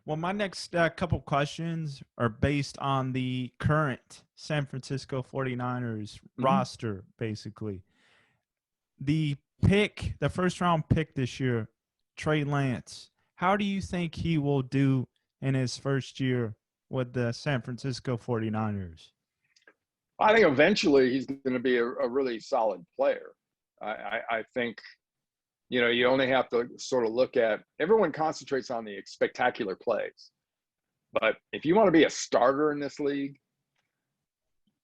Well, my next couple questions are based on the current San Francisco 49ers Hmm. roster, basically. The first round pick this year, Trey Lance. How do you think he will do in his first year with the San Francisco 49ers? I think eventually he's going to be a really solid player. I think, you only have to sort of look at, everyone concentrates on the spectacular plays. But if you want to be a starter in this league,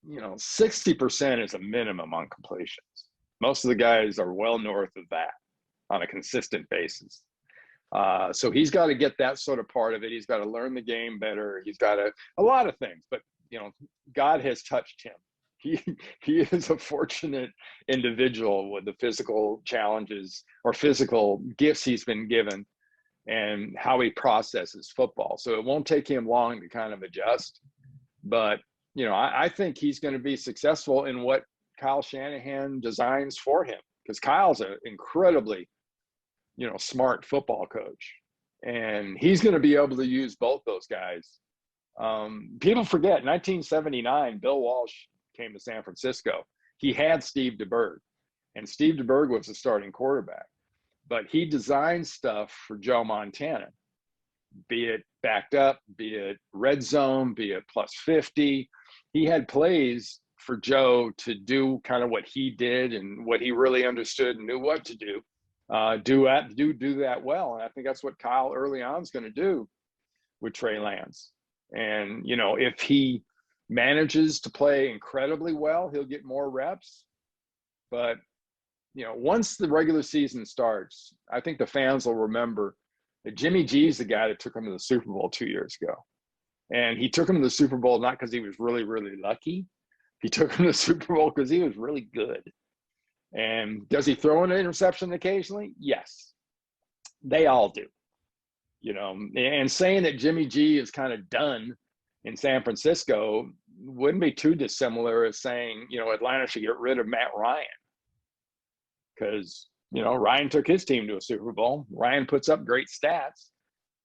60% is a minimum on completions. Most of the guys are well north of that on a consistent basis. So he's got to get that sort of part of it. He's got to learn the game better. He's got a lot of things, but God has touched him. He is a fortunate individual with the physical challenges or physical gifts he's been given and how he processes football. So it won't take him long to kind of adjust. But, I think he's going to be successful in what Kyle Shanahan designs for him, because Kyle's an incredibly, smart football coach. And he's going to be able to use both those guys. People forget 1979, Bill Walsh came to San Francisco. He had Steve DeBerg, and Steve DeBerg was the starting quarterback. But he designed stuff for Joe Montana, be it backed up, be it red zone, be it plus 50. He had plays for Joe to do kind of what he did and what he really understood and knew what to do. Do that well. And I think that's what Kyle early on is going to do with Trey Lance. And, if he manages to play incredibly well, he'll get more reps. But, once the regular season starts, I think the fans will remember that Jimmy G is the guy that took him to the Super Bowl 2 years ago. And he took him to the Super Bowl not because he was really, really lucky. He took him to the Super Bowl because he was really good. And does he throw an interception occasionally? Yes. They all do. And saying that Jimmy G is kind of done in San Francisco wouldn't be too dissimilar as saying, Atlanta should get rid of Matt Ryan. Because, Ryan took his team to a Super Bowl. Ryan puts up great stats,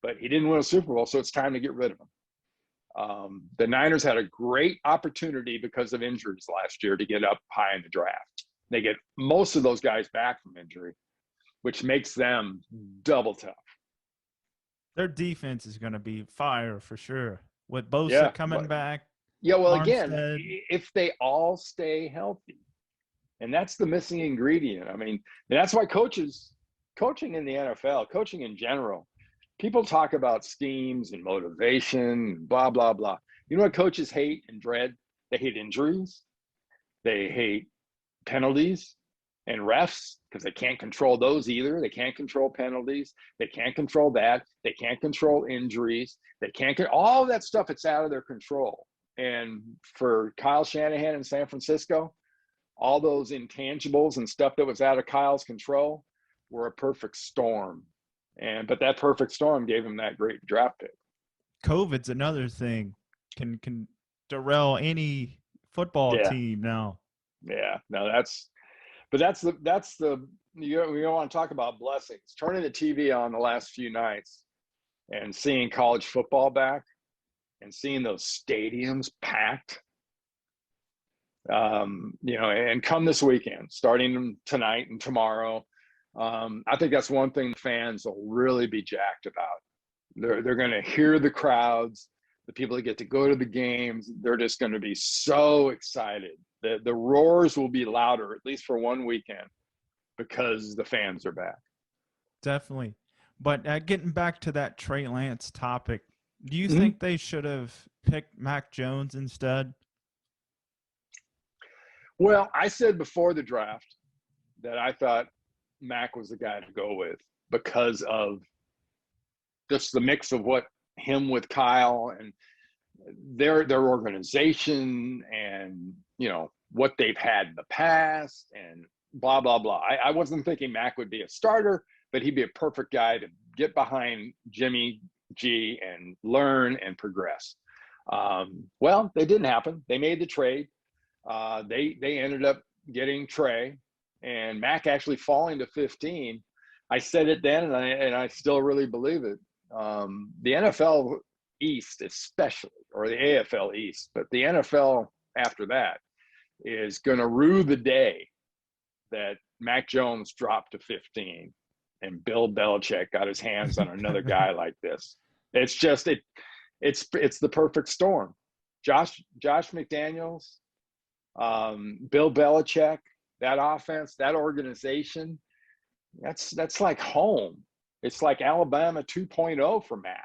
but he didn't win a Super Bowl, so it's time to get rid of him. The Niners had a great opportunity because of injuries last year to get up high in the draft. They get most of those guys back from injury, which makes them double tough. Their defense is going to be fire for sure. With Bosa Yeah. coming back, Yeah, well, again, Armstead. if they all stay healthy, and that's the missing ingredient. I mean, that's why coaching in the NFL, coaching in general, people talk about schemes and motivation, blah, blah, blah. You know what coaches hate and dread? They hate injuries. They hate penalties and refs because they can't control those either. They can't control penalties. They can't control that. They can't control injuries. They can't get all that stuff. It's out of their control. And for Kyle Shanahan in San Francisco, all those intangibles and stuff that was out of Kyle's control were a perfect storm. But that perfect storm gave him that great draft pick. COVID's another thing. Can derail any football Yeah. team now. Yeah. No, we don't want to talk about blessings. Turning the TV on the last few nights and seeing college football back and seeing those stadiums packed. And come this weekend, starting tonight and tomorrow, I think that's one thing fans will really be jacked about. They're going to hear the crowds, the people that get to go to the games. They're just going to be so excited. The roars will be louder, at least for one weekend, because the fans are back. Definitely. But getting back to that Trey Lance topic, do you Mm-hmm. think they should have picked Mac Jones instead? Well, I said before the draft that I thought Mac was the guy to go with because of just the mix of what him with Kyle and their organization and, what they've had in the past and blah, blah, blah. I wasn't thinking Mac would be a starter, but he'd be a perfect guy to get behind Jimmy G and learn and progress. Well, it didn't happen. They made the trade. They ended up getting Trey and Mac actually falling to 15. I said it then, and I still really believe it. The NFL East, especially, or the AFL East, but the NFL after that is going to rue the day that Mac Jones dropped to 15 and Bill Belichick got his hands on another guy like this. It's just it's the perfect storm. Josh McDaniels, Bill Belichick, that offense, that organization, that's like home. It's like Alabama 2.0 for Mac.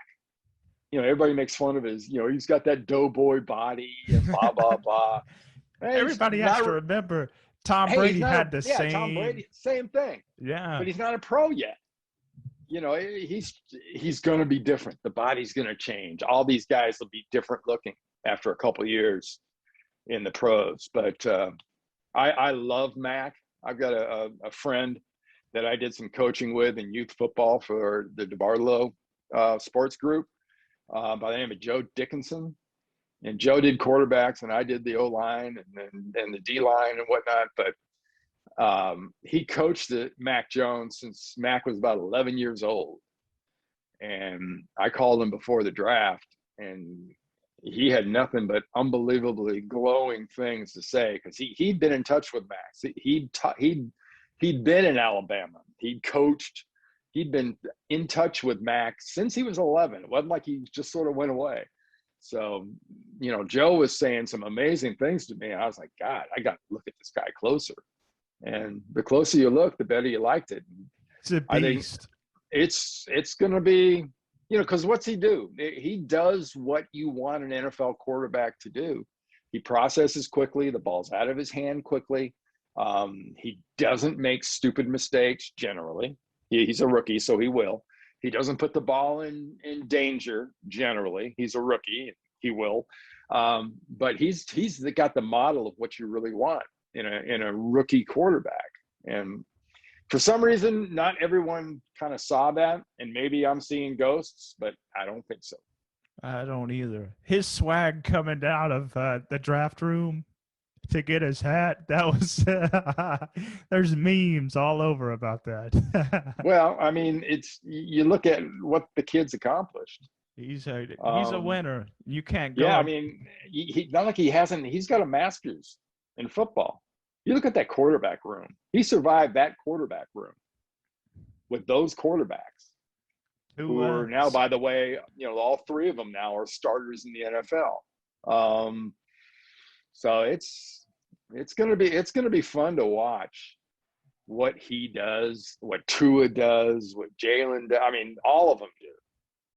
You know, everybody makes fun of his, you know, he's got that doughboy body and blah, blah, blah. Everybody has to remember Tom Brady had the same. Tom Brady, same thing. Yeah. But he's not a pro yet. You know, he's going to be different. The body's going to change. All these guys will be different looking after a couple of years in the pros. But I love Mac. I've got a friend that I did some coaching with in youth football for the DeBartolo sports group by the name of Joe Dickinson. And Joe did quarterbacks and I did the O-line and the D-line and whatnot. But he coached Mac Jones since Mac was about 11 years old. And I called him before the draft and he had nothing but unbelievably glowing things to say because he'd been in touch with Mac. He'd been in Alabama. He'd coached. He'd been in touch with Mac since he was 11. It wasn't like he just sort of went away. So, you know, Joe was saying some amazing things to me. I was like, God, I got to look at this guy closer. And the closer you look, the better you liked it. It's a beast. I think it's going to be, you know, because what's he do? He does what you want an NFL quarterback to do. He processes quickly. The ball's out of his hand quickly. He doesn't make stupid mistakes generally. He's a rookie, so he will. He doesn't put the ball in danger generally. He's a rookie. He will. But he's got the model of what you really want in a rookie quarterback. And for some reason, not everyone kind of saw that. And maybe I'm seeing ghosts, but I don't think so. I don't either. His swag coming out of the draft room to get his hat, that was there's memes all over about that. Well, I mean, you look at what the kid's accomplished. He's a winner. You can't go. Yeah, I mean, he not like he's got a master's in football. You look at that quarterback room. He survived that quarterback room with those quarterbacks who are now, by the way, you know, all three of them now are starters in the NFL. So it's gonna be fun to watch what he does, what Tua does, what Jalen does. I mean, all of them do.